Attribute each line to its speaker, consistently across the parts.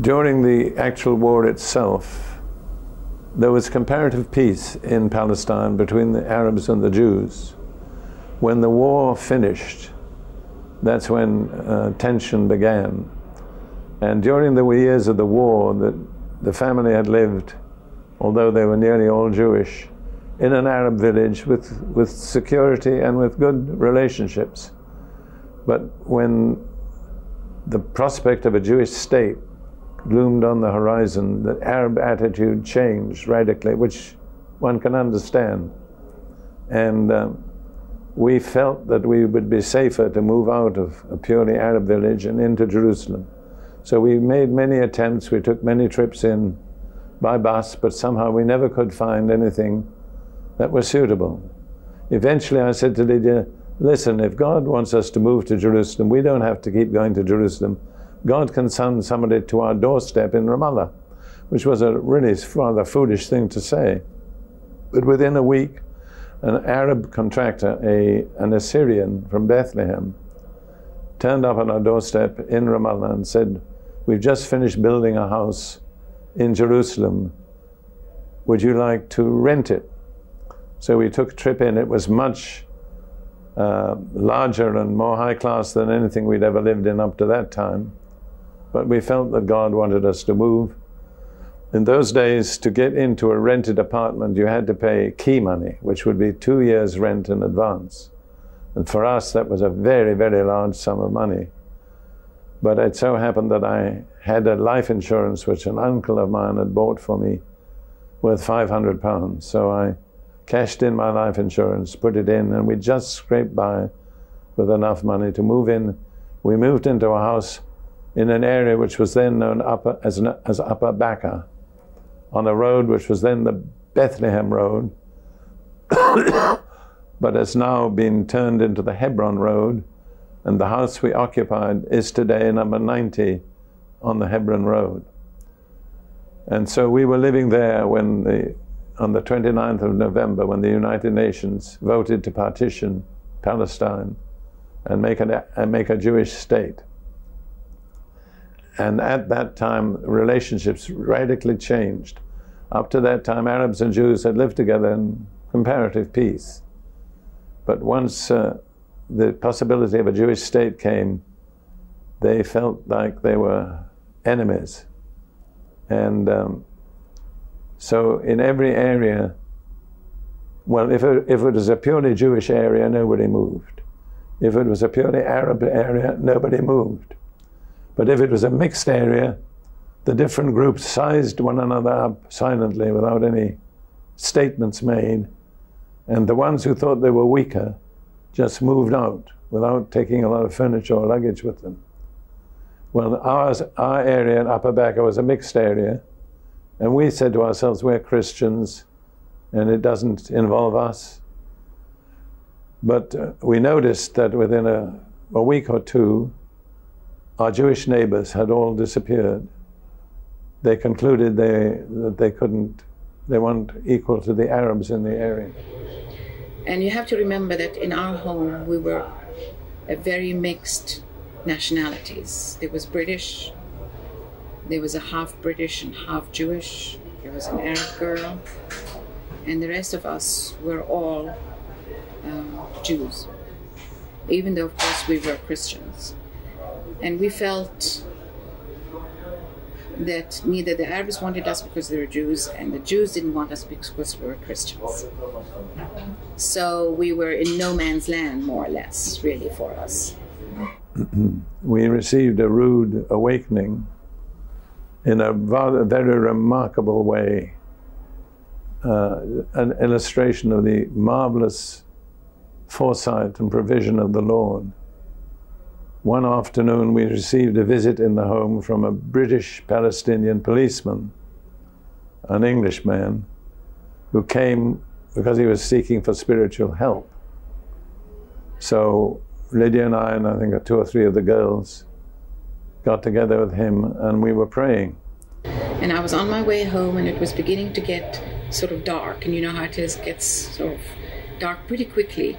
Speaker 1: during the actual war itself, there was comparative peace in Palestine between the Arabs and the Jews. When the war finished, that's when tension began. And during the years of the war, the family had lived, although they were nearly all Jewish, in an Arab village with security and with good relationships. But when the prospect of a Jewish state loomed on the horizon, the Arab attitude changed radically, which one can understand. And we felt that we would be safer to move out of a purely Arab village and into Jerusalem. So we made many attempts, we took many trips in by bus, but somehow we never could find anything that was suitable. Eventually I said to Lydia, listen, if God wants us to move to Jerusalem, we don't have to keep going to Jerusalem. God can send somebody to our doorstep in Ramallah, which was a really rather foolish thing to say. But within a week, an Arab contractor, an Assyrian from Bethlehem, turned up on our doorstep in Ramallah and said, we've just finished building a house in Jerusalem. Would you like to rent it? So we took a trip in. It was much larger and more high class than anything we'd ever lived in up to that time. But we felt that God wanted us to move. In those days, to get into a rented apartment, you had to pay key money, which would be 2 years' rent in advance. And for us, that was a very, very large sum of money. But it so happened that I had a life insurance which an uncle of mine had bought for me worth £500. So I cashed in my life insurance, put it in, and we just scraped by with enough money to move in. We moved into a house in an area which was then known as Upper Baca, on a road which was then the Bethlehem Road, but has now been turned into the Hebron Road, and the house we occupied is today number 90 on the Hebron Road. And so we were living there when on the 29th of November, when the United Nations voted to partition Palestine and make a Jewish state. And at that time, relationships radically changed. Up to that time, Arabs and Jews had lived together in comparative peace. But once the possibility of a Jewish state came, they felt like they were enemies. And so in every area, well, if it was a purely Jewish area, nobody moved. If it was a purely Arab area, nobody moved. But if it was a mixed area, the different groups sized one another up silently without any statements made. And the ones who thought they were weaker just moved out without taking a lot of furniture or luggage with them. Well, our area in Upper Baca was a mixed area. And we said to ourselves, we're Christians, and it doesn't involve us. But we noticed that within a week or two, our Jewish neighbors had all disappeared. They concluded that they weren't equal to the Arabs in the area.
Speaker 2: And you have to remember that in our home, we were a very mixed nationalities. There was British, there was a half British and half Jewish, there was an Arab girl, and the rest of us were all Jews, even though, of course, we were Christians. And we felt that neither the Arabs wanted us because they were Jews, and the Jews didn't want us because we were Christians. So we were in no man's land, more or less, really, for us.
Speaker 1: We received a rude awakening in a very remarkable way, an illustration of the marvelous foresight and provision of the Lord. One afternoon we received a visit in the home from a British Palestinian policeman, an Englishman, who came because he was seeking for spiritual help. So Lydia and I think 2 or 3 of the girls, got together with him and we were praying.
Speaker 2: And I was on my way home and it was beginning to get sort of dark, and you know how it is, it gets sort of dark pretty quickly.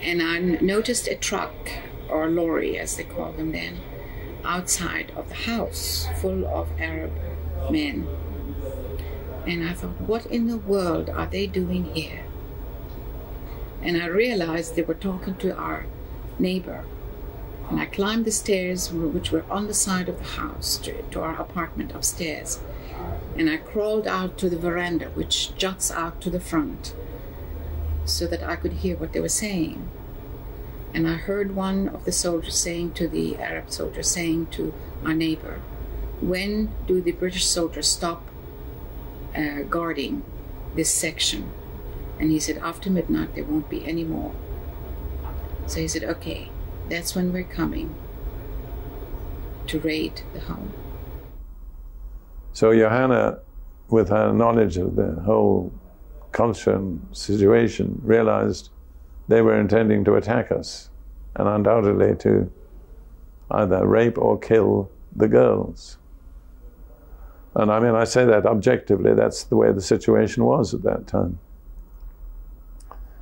Speaker 2: And I noticed a truck, or lorry as they call them then, outside of the house, full of Arab men. And I thought, what in the world are they doing here? And I realized they were talking to our neighbor. And I climbed the stairs, which were on the side of the house, to our apartment upstairs. And I crawled out to the veranda, which juts out to the front, so that I could hear what they were saying. And I heard one of the soldiers saying to the Arab soldier, saying to our neighbor, when do the British soldiers stop guarding this section? And he said, after midnight there won't be any more. So he said, okay, that's when we're coming to raid the home.
Speaker 1: So Johanna, with her knowledge of the whole culture and situation, realized they were intending to attack us, and undoubtedly to either rape or kill the girls. And I mean, I say that objectively, that's the way the situation was at that time.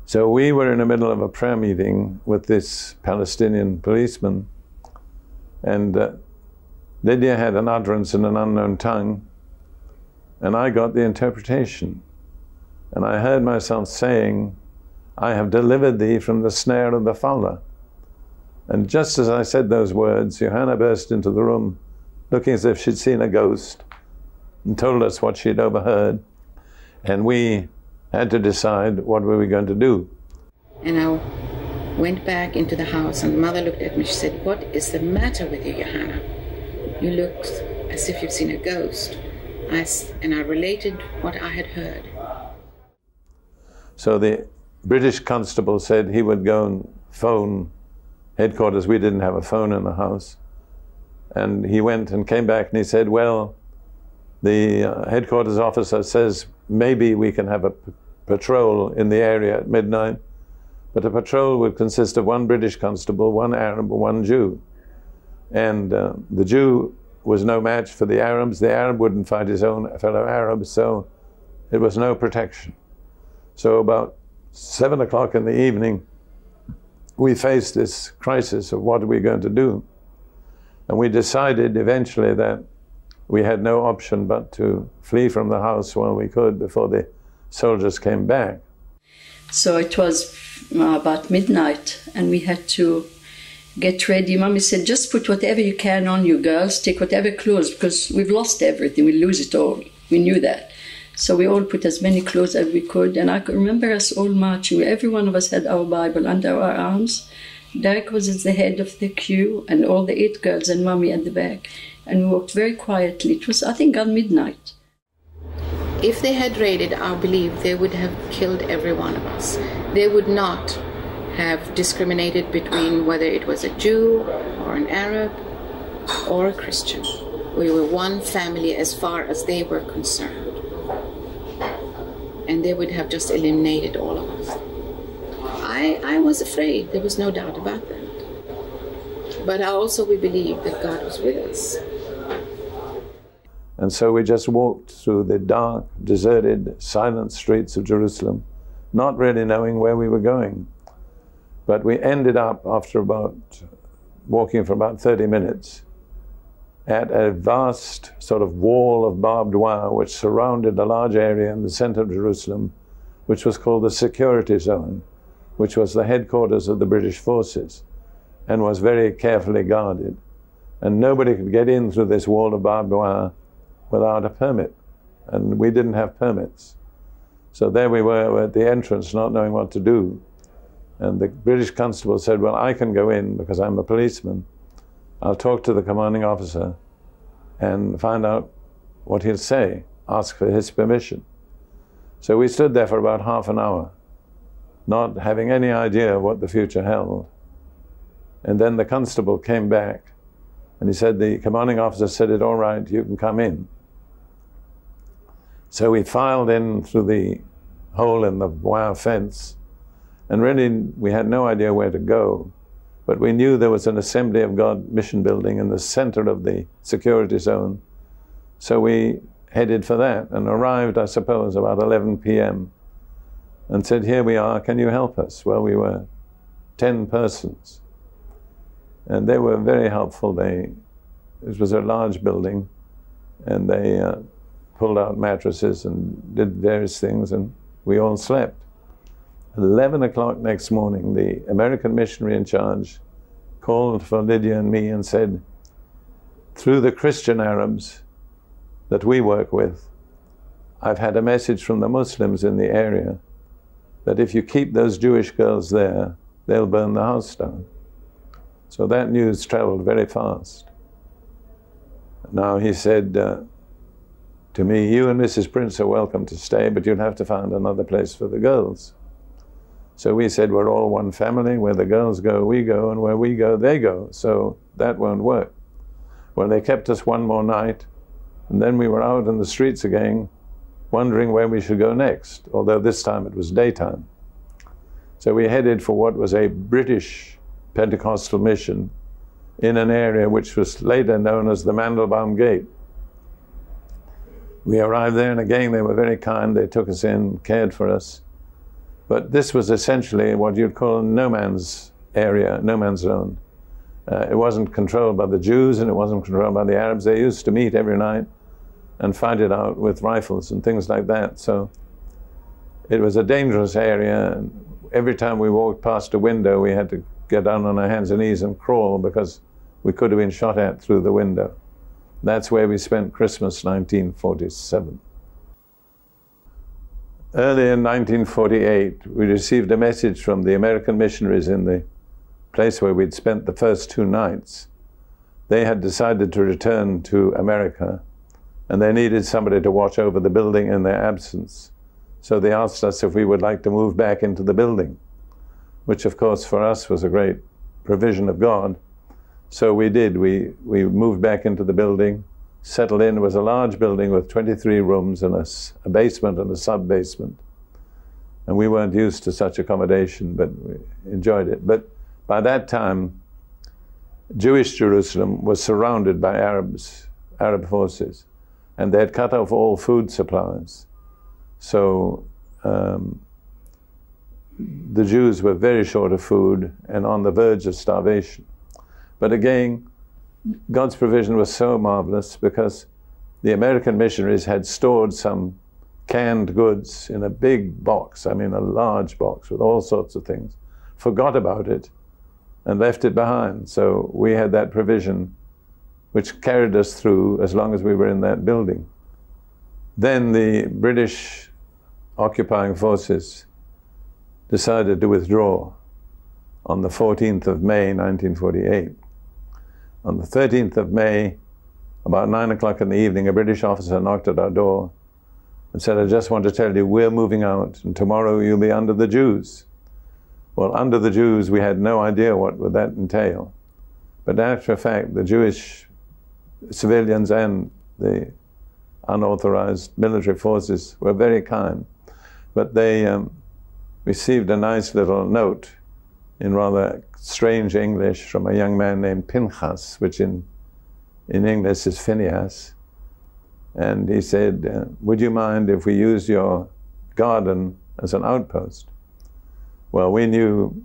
Speaker 1: So we were in the middle of a prayer meeting with this Palestinian policeman, and Lydia had an utterance in an unknown tongue, and I got the interpretation. And I heard myself saying, I have delivered thee from the snare of the fowler. And just as I said those words, Johanna burst into the room, looking as if she'd seen a ghost, and told us what she'd overheard. And we had to decide what we were going to do.
Speaker 2: And I went back into the house, and the mother looked at me. She said, what is the matter with you, Johanna? You look as if you've seen a ghost. And I related what I had heard.
Speaker 1: So the British constable said he would go and phone headquarters. We didn't have a phone in the house. And he went and came back and he said, well, the headquarters officer says maybe we can have a patrol in the area at midnight, but a patrol would consist of one British constable, one Arab, one Jew. And the Jew was no match for the Arabs. The Arab wouldn't fight his own fellow Arabs, so it was no protection. So about 7 o'clock in the evening, we faced this crisis of what are we going to do? And we decided eventually that we had no option but to flee from the house while we could before the soldiers came back.
Speaker 3: So it was about midnight, and we had to get ready. Mommy said, just put whatever you can on you girls, take whatever clothes, because we've lost everything, we'll lose it all. We knew that. So we all put as many clothes as we could, and I can remember us all marching. Every one of us had our Bible under our arms. Derek was at the head of the queue, and all the 8 girls and Mommy at the back. And we walked very quietly. It was, I think, at midnight.
Speaker 2: If they had raided our belief, they would have killed every one of us. They would not have discriminated between whether it was a Jew or an Arab or a Christian. We were one family as far as they were concerned. And they would have just eliminated all of us. I was afraid, there was no doubt about that. But we believed that God was with us.
Speaker 1: And so we just walked through the dark, deserted, silent streets of Jerusalem, not really knowing where we were going. But we ended up, after walking for about 30 minutes, at a vast sort of wall of barbed wire which surrounded a large area in the center of Jerusalem, which was called the security zone, which was the headquarters of the British forces, and was very carefully guarded. And nobody could get in through this wall of barbed wire without a permit, and we didn't have permits. So there we were at the entrance, not knowing what to do. And the British constable said, well, I can go in because I'm a policeman. I'll talk to the commanding officer and find out what he'll say, ask for his permission. So we stood there for about half an hour, not having any idea what the future held. And then the constable came back and he said, the commanding officer said, it's all right, you can come in. So we filed in through the hole in the wire fence, and really we had no idea where to go, but we knew there was an Assembly of God mission building in the center of the security zone. So we headed for that and arrived, I suppose, about 11 p.m. and said, here we are, can you help us? Well, we were 10 persons. And they were very helpful. They it was a large building, and they pulled out mattresses and did various things, and we all slept. 11 o'clock next morning, the American missionary in charge called for Lydia and me and said, through the Christian Arabs that we work with, I've had a message from the Muslims in the area that if you keep those Jewish girls there, they'll burn the house down. So that news traveled very fast. Now he said to me, you and Mrs. Prince are welcome to stay, but you'll have to find another place for the girls. So we said, we're all one family. Where the girls go, we go, and where we go, they go. So that won't work. Well, they kept us one more night, and then we were out in the streets again, wondering where we should go next, although this time it was daytime. So we headed for what was a British Pentecostal mission in an area which was later known as the Mandelbaum Gate. We arrived there, and again they were very kind. They took us in, cared for us. But this was essentially what you'd call no man's area, no man's zone. It wasn't controlled by the Jews, and it wasn't controlled by the Arabs. They used to meet every night and fight it out with rifles and things like that. So it was a dangerous area, and every time we walked past a window, we had to get down on our hands and knees and crawl because we could have been shot at through the window. That's where we spent Christmas 1947. Early in 1948, we received a message from the American missionaries in the place where we'd spent the first 2 nights. They had decided to return to America, and they needed somebody to watch over the building in their absence. So they asked us if we would like to move back into the building, which of course for us was a great provision of God. So we did. We moved back into the building, settled in. It was a large building with 23 rooms and a basement and a sub-basement. And we weren't used to such accommodation, but we enjoyed it. But by that time, Jewish Jerusalem was surrounded by Arab forces, and they had cut off all food supplies. So the Jews were very short of food and on the verge of starvation. But again, God's provision was so marvelous because the American missionaries had stored some canned goods in a big box, I mean a large box with all sorts of things, forgot about it and left it behind. So we had that provision which carried us through as long as we were in that building. Then the British occupying forces decided to withdraw on the 14th of May, 1948. On the 13th of May, about 9 o'clock in the evening, a British officer knocked at our door and said, I just want to tell you, we're moving out, and tomorrow you'll be under the Jews. Well, under the Jews, we had no idea what would that entail. But after fact, the Jewish civilians and the unauthorized military forces were very kind. But they received a nice little note in rather strange English from a young man named Pinchas, which in English is Phineas. And he said, would you mind if we use your garden as an outpost? Well, we knew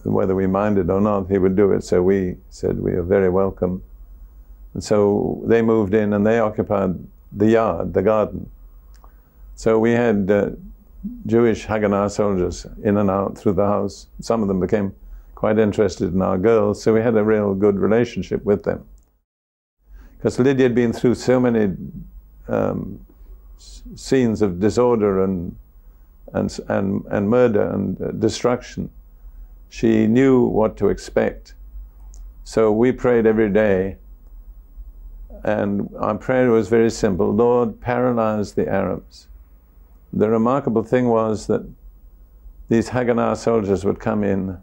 Speaker 1: whether we minded or not, he would do it. So we said we are very welcome. And so they moved in and they occupied the yard, the garden. So we had Jewish Haganah soldiers in and out through the house. Some of them became quite interested in our girls, so we had a real good relationship with them. Because Lydia had been through so many scenes of disorder and murder and destruction. She knew what to expect. So we prayed every day, and our prayer was very simple: Lord, paralyze the Arabs. The remarkable thing was that these Haganah soldiers would come in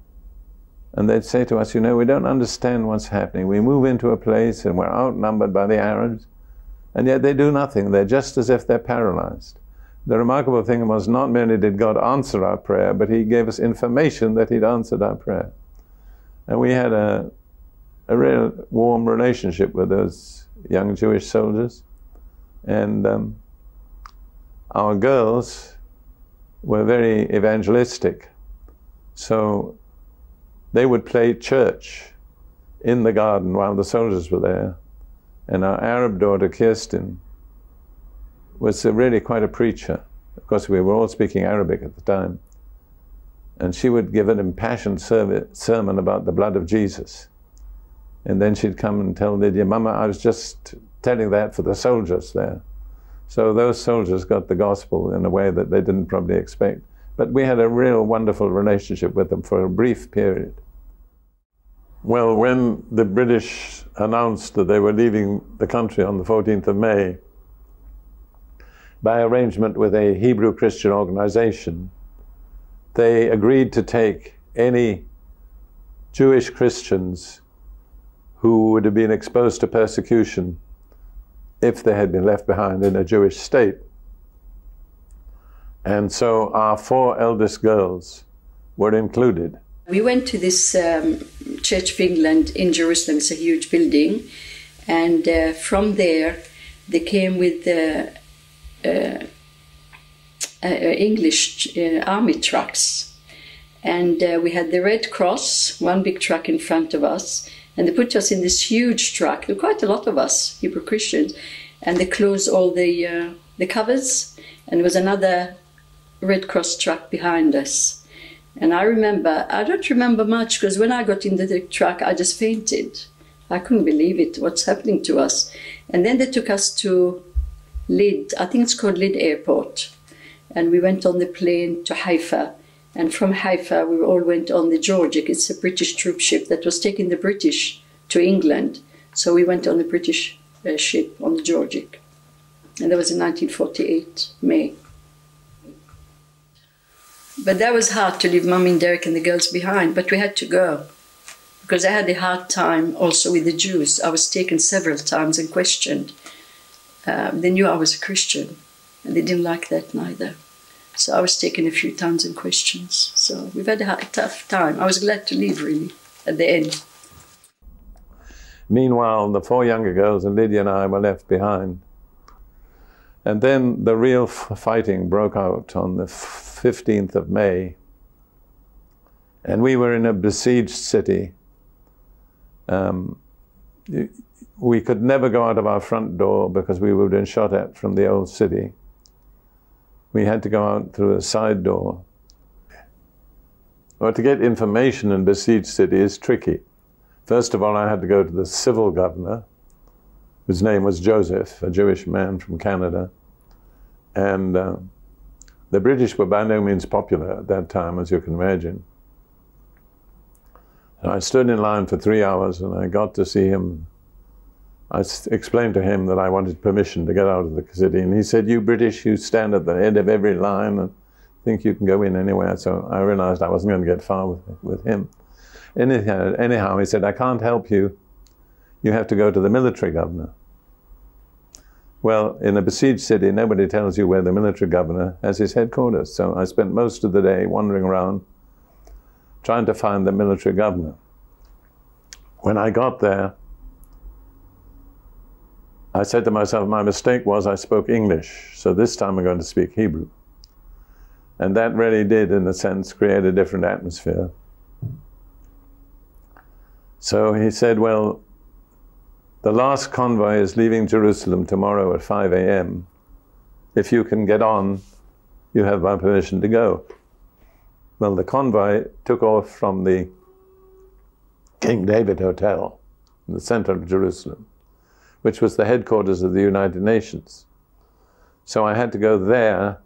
Speaker 1: and they'd say to us, you know, we don't understand what's happening. We move into a place and we're outnumbered by the Arabs, and yet they do nothing. They're just as if they're paralyzed. The remarkable thing was not merely did God answer our prayer, but he gave us information that he'd answered our prayer. And we had a real warm relationship with those young Jewish soldiers. And our girls were very evangelistic. So they would play church in the garden while the soldiers were there. And our Arab daughter, Kirsten, was really quite a preacher. Of course, we were all speaking Arabic at the time. And she would give an impassioned sermon about the blood of Jesus. And then she'd come and tell Lydia, Mama, I was just telling that for the soldiers there. So those soldiers got the gospel in a way that they didn't probably expect. But we had a real wonderful relationship with them for a brief period. Well, when the British announced that they were leaving the country on the 14th of May, by arrangement with a Hebrew Christian organization, they agreed to take any Jewish Christians who would have been exposed to persecution if they had been left behind in a Jewish state. And so our 4 eldest girls were included.
Speaker 3: We went to this Church of England in Jerusalem. It's a huge building. And from there, they came with English army trucks. And we had the Red Cross, one big truck in front of us. And they put us in this huge truck. There were quite a lot of us, Hebrew Christians. And they closed all the covers. And there was another Red Cross truck behind us. And I don't remember much, because when I got into the truck, I just fainted. I couldn't believe it, what's happening to us. And then they took us to Lyd, I think it's called Lyd Airport. And we went on the plane to Haifa. And from Haifa, we all went on the Georgic. It's a British troop ship that was taking the British to England. So we went on the British ship on the Georgic. And that was in 1948, May. But that was hard to leave Mummy and Derek and the girls behind, but we had to go. Because I had a hard time also with the Jews. I was taken several times and questioned. They knew I was a Christian, and they didn't like that neither. So I was taken a few times and questions. So we've had a tough time. I was glad to leave, really, at the end.
Speaker 1: Meanwhile, the 4 younger girls and Lydia and I were left behind. And then the real fighting broke out on the 15th of May. And we were in a besieged city. We could never go out of our front door because we were being shot at from the old city. We had to go out through a side door. Well, to get information in besieged city is tricky. First of all, I had to go to the civil governor, whose name was Joseph, a Jewish man from Canada. And the British were by no means popular at that time, as you can imagine. And I stood in line for 3 hours, and I got to see him. I explained to him that I wanted permission to get out of the city, and he said, "You British, you stand at the head of every line and think you can go in anywhere." So I realized I wasn't going to get far with him. Anyhow, he said, "I can't help you. You have to go to the military governor." Well, in a besieged city, nobody tells you where the military governor has his headquarters. So I spent most of the day wandering around trying to find the military governor. When I got there, I said to myself, my mistake was I spoke English, so this time I'm going to speak Hebrew. And that really did, in a sense, create a different atmosphere. So he said, well, the last convoy is leaving Jerusalem tomorrow at 5 a.m. If you can get on, you have my permission to go. Well, the convoy took off from the King David Hotel in the center of Jerusalem, which was the headquarters of the United Nations. So I had to go there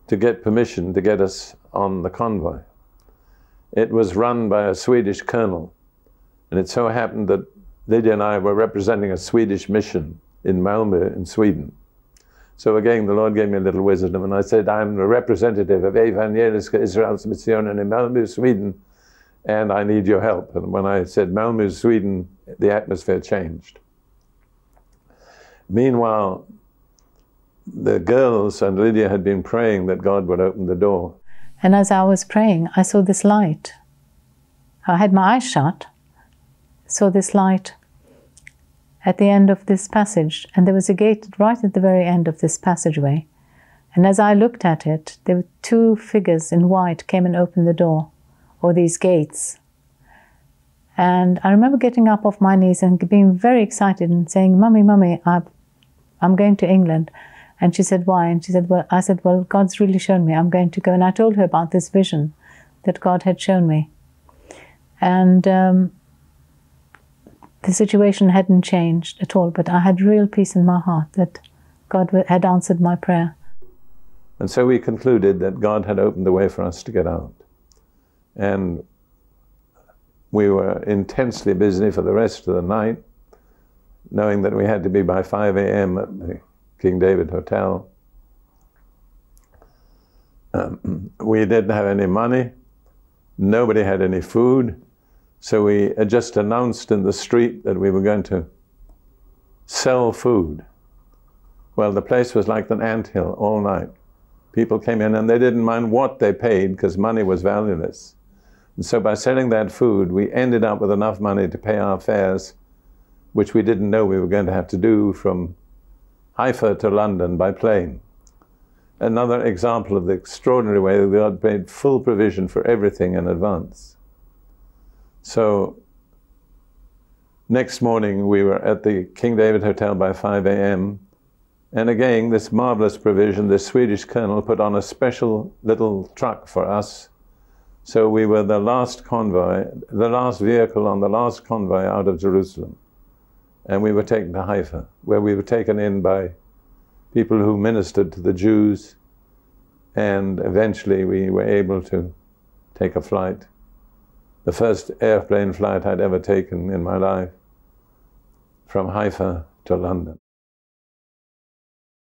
Speaker 1: to get permission to get us on the convoy. It was run by a Swedish colonel, and it so happened that Lydia and I were representing a Swedish mission in Malmö in Sweden. So again, the Lord gave me a little wisdom, and I said, I'm a representative of Evangeliska Israels Missionen in Malmö, Sweden, and I need your help. And when I said Malmö, Sweden, the atmosphere changed. Meanwhile, the girls and Lydia had been praying that God would open the door.
Speaker 4: And as I was praying, I saw this light. I had my eyes shut, saw this light at the end of this passage, and there was a gate right at the very end of this passageway. And as I looked at it, there were 2 figures in white came and opened the door, or these gates. And I remember getting up off my knees and being very excited and saying, "Mummy, Mummy, I'm going to England." And she said, "Why?" And she said, "Well," I said, "Well, God's really shown me I'm going to go." And I told her about this vision that God had shown me. And the situation hadn't changed at all, but I had real peace in my heart that God had answered my prayer.
Speaker 1: And so we concluded that God had opened the way for us to get out. And we were intensely busy for the rest of the night, knowing that we had to be by 5 a.m. at the King David Hotel. We didn't have any money. Nobody had any food. So we just announced in the street that we were going to sell food. Well, the place was like an anthill all night. People came in and they didn't mind what they paid because money was valueless. And so by selling that food, we ended up with enough money to pay our fares, which we didn't know we were going to have to do from Haifa to London by plane. Another example of the extraordinary way that God made full provision for everything in advance. So next morning we were at the King David Hotel by 5 a.m. And again, this marvelous provision, the Swedish colonel put on a special little truck for us. So we were the last convoy, the last vehicle on the last convoy out of Jerusalem. And we were taken to Haifa, where we were taken in by people who ministered to the Jews. And eventually we were able to take a flight. The first airplane flight I'd ever taken in my life, from Haifa to London.